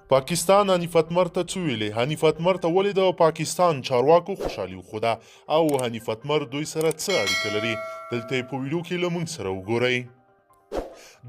پاکستان حنیف اتمر ته څه ویلې؟ حنیف اتمر ته ولې د پاکستان چارواکو خوشحالي وښوده او حنیف اتمر دوی سره څه اړیکه لري؟ دلته یې په ویډیو کې له موږ سره وګورئ.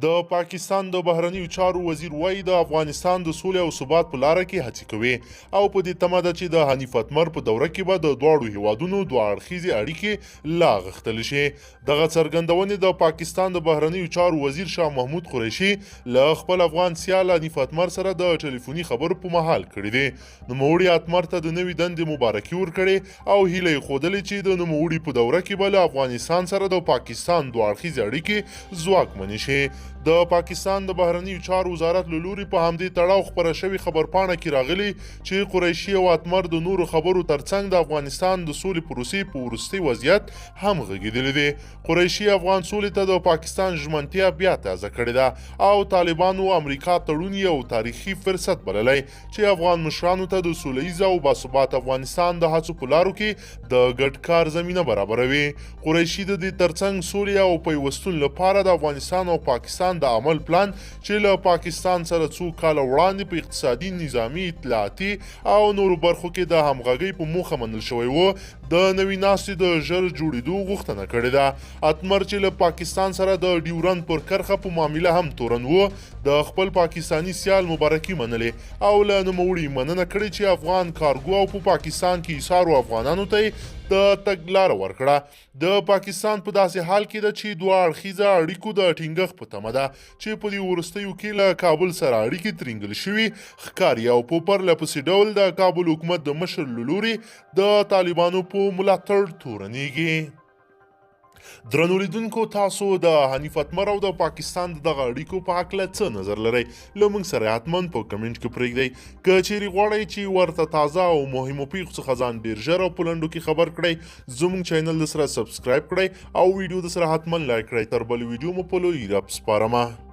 د پاکستان د بهرنیو چارو وزیر وایي د افغانستان د سولې او ثبات په لاره کې هڅې کوي او په دې تمه ده چې د حنیف اتمر په دوره کې به د دواړو هیوادونو دوه اړخیزې اړیکې لا غښتلې شي. دغه څرګندونې د پاکستان د بهرنیو چارو وزیر شاه محمود قریشي له خپل افغان سیال حنیف اتمر سره د ټلیفوني خبرو په مهال کړې دي. نوموړي اتمر ته د نوي دندې مبارکي ورکړې او هیله یې ښودلې چې د نوموړي په دوره کې به له افغانستان سره د پاکستان دوه اړخیزې اړیکې ځواکمنې شي. د پاکستان د بهرنیو چارو وزارت له لوري په همدې تړاو خپره شوې خبرپاڼه کې راغلي چې قریشي او اتمر د نورو خبرو ترڅنګ د افغانستان د سولې پروسې په وروستي وضعیت هم غږېدلي دي. قریشي افغان سولې ته د پاکستان ژمنتیا بیا تازه کړې ده او طالبانو امریکا تړون یو تاریخي فرصت بللی چې افغان مشرانو ته د سوله ییز او باثبات افغانستان د هڅو په لارو کې د ګډ کار زمینه برابروي. قریشي د دې ترڅنګ سولې او پیوستون لپاره د افغانستان او پاکستان د عمل پلان چې له پاکستان سره څو کاله وړاندې په اقتصادي، نظامي، اطلاعاتي او نورو برخو کې د همغږۍ په موخه منل شوی و د نوي ناستې د ژر جوړېدو غوښتنه کړې ده. اتمر چې له پاکستان سره د ډیورند پر کرښه په معامله هم تورن و د خپل پاکستاني سیال مبارکي منلې او له نوموړي مننه کړې چې افغان کارګو او په پاکستان کې ایسارو افغانانو ته د تګلاره ورکړه. د پاکستان په داسې حال کې ده چې دوه اړخیزه اړیکو د ټینګښت په تمه ده چې په دې وروستیو کې له کابل سره اړیکې ترینګل شوي ښکاري او په پرله پسې ډول د کابل حکومت د مشر له لوري د طالبانو په ملاتړ تورنېږي. درنو لیدونکو، تاسو د حنیف اتمر او د پاکستان د دغه اړیکو په هکله څه نظر لرئ؟ له موږ سره حتما په کمنټ کې پرېږدئ. که چیرې غواړئ چې ورته تازه او مهمو پیښو څخه ځان ډېر ژر او په لنډو کې خبر کړئ، زموږ چینل د سره سبسکرایب کړئ او ویډیو د سره حتما لایک کړئ. تر بل ویډیو مو په لوی رب سپارمه.